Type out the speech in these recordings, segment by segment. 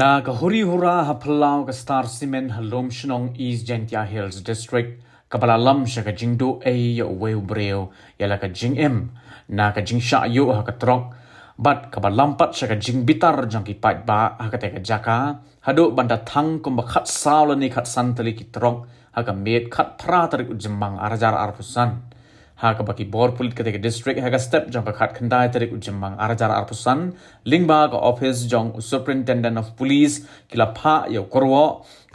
Na ka huri hura ha phalau ka Star Cement halom shnong East Gentia Hills District kabala lam sha ka jingdo a ya weu breu ya la ka jing em na ka jing sha yo ha ka trok bat kabalam pat sha ka jing bitar jang ki pat ba ha ka te ka jaka hado banda thang kum ba khat saw la ni khat san tali ki trok ha ka met khat phra tarik ujmang arajar arpusan ha ka baki bor pulit ka te ka district ha ka step jang ka khat khandai tarik ujmang arajar arpusan lingba ka office jong superintendent of police kila pha yo korwo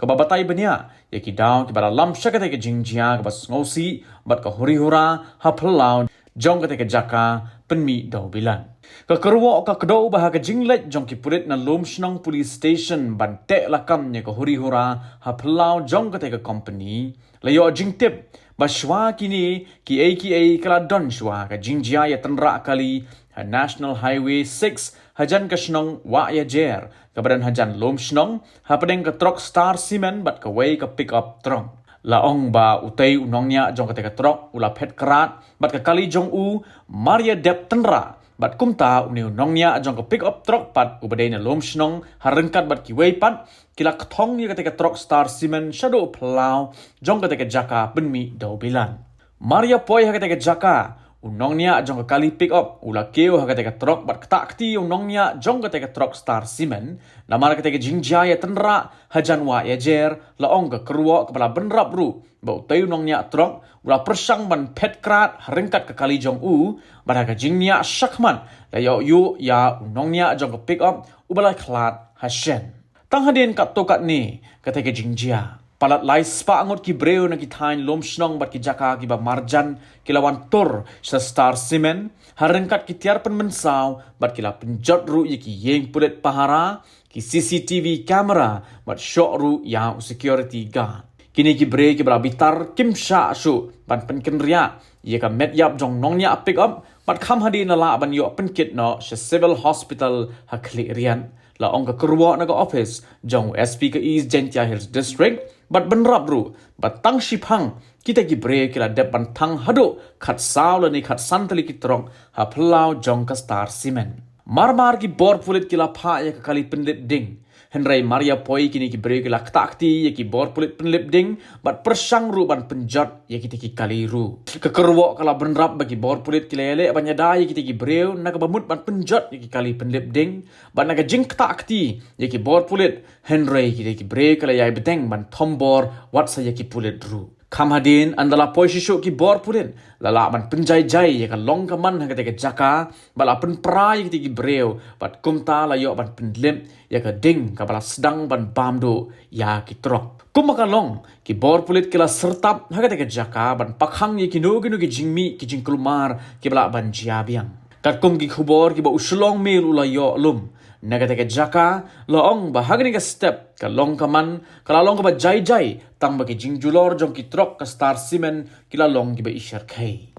ka babatai bania ya ki daw ki bara lam sha ka te ka jingjia ka bas ngosi bat ka huri hura ha phalau jong ka te ka jaka penmi daw bilan ka kerwo ka kdo bah ka jinglet jong ki pulit na lom shnong police station ban te lakam ne ka huri hura ha phalau jong ka te ka company layo jingtip bashwa kini ki aka kala don shwa ka jingjia ya tanra kali ha national highway 6 hajan ka shnong wa ya jer ka badan hajan lom shnong ha padeng ka truck Star Cement bat ka way ka pick up trong laong ba utay unongnya jong ka te ka truck ula phet krat bat ka kali jong u Maria Dep tanra bat kumta uniu nongnya jong ka pick up truck pat ubadai na lom shnong harengkat bat ki way pat kila kthong ni ka te ka truck Star Cement shadow plau jong ka te ka jaka penmi daw bilan Maria poi ha ka te ka jaka unongnya jong ka kali pick up ula keu ha ka te ka truck bat ktakti unongnya jong ka te ka truck Star Cement lamar ka te ka jingjaya tenra hajan wa yajer laong ka kerwo kepala benrap ru bau tayu unongnya truck ula persang ban pet krat harengkat ka kali jong u bada ka jingnya shakman la yu ya unongnya jong ka pick up ubalai khlat hashen tang hadin kat tokat ni ka te ka jingjia palat lai spa angot ki breu na ki thain lom shnong bat ki jaka ki ba marjan kilawan tur sa Star Cement harengkat ki tiar pen mensaw bat kila penjot ru ye ki yeng pulet pahara ki CCTV camera bat shot ru ya security guard kini ki bre ki bra bitar kim sha shu ban pen kenria ye ka met yap jong nongnya pick up bat kham hadi na la ban yo pen kit no sa civil hospital ha klierian la ong ka kurwa na ka office jong SP ka East Gentia Hills District bat benrap ru bat tang shipang kita ki bre kila dep ban thang hado khat saw la ni khat santali ki trong ha plau jong ka Star Cement marmar ki bor pulit kila pha ya ka kali penlip ding Henry Maria poi kini ki bre kila takti ya ki bor pulit penlip ding bat persang ru ban penjot ya kita ki kali ru ka kerwo kala benrap bagi bor pulit kila ele ban yada ya kita ki breu na ka bamut ban penjot ya ki kali penlip ding ban na ka jing takti ya ki bor pulit Henry kita ki bre kala ya beteng ban thombor wat sa ya ki pulit ru Kamhadin andala poi shisho ki bor purin lala ban penjai jai ya ka long ka man ha ka jaka bala pen pra ya ki breu bat kumta la yo ban penlim ya ka ding ka bala sedang ban bamdo ya ki trok kumaka long ki bor pulit kila sertap ha ka jaka ban pakhang ya ki no ki jingmi ki jingkulmar ki bala ban jiabiang kat kum ki khubor ki ba uslong mil ula yo lum naga jaka loong bahagni ka step ka long kaman kala long ka ba jai jai tang ba ki jingjulor jong ki trok ka Star Cement kila long ki ba ishar khai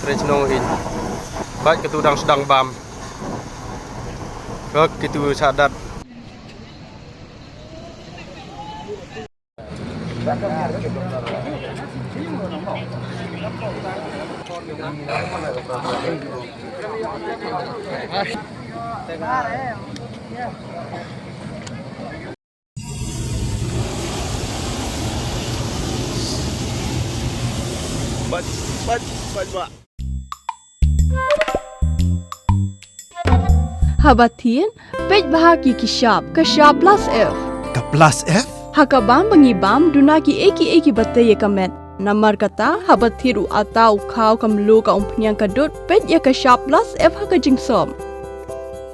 Trechnong in bat ketudang sedang bam kek kitu sadat Habatin, pej bahagi ki shop plus F. Ka plus F? Hakabam bangi bam dunaki eki batte ye kamet. Namar kata habathiru atau khau kam lo ka umpnyang kadut pej ya ka shop plus F haka jingsom.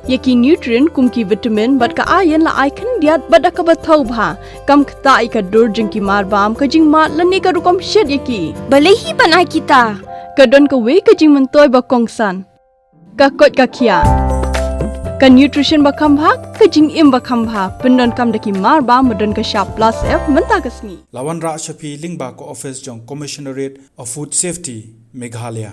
Yaki nutrient kum ki vitamin bat ka iron la icon diat bat ka bathau bha kam khta I ka dur jing ki mar bam ka jing mat lani ka rukom shed yaki. Balehi banai kita. Kadon ka we ka jing mentoy ba kongsan. Ka kot ka kia. Ka nutrition ba khambha ka jing im ba khambha pendon kam daki mar ba modon ka shop plus F menta kasni Lawan Ra Shafi Lingba ko office jong Commissionerate of Food Safety Meghalaya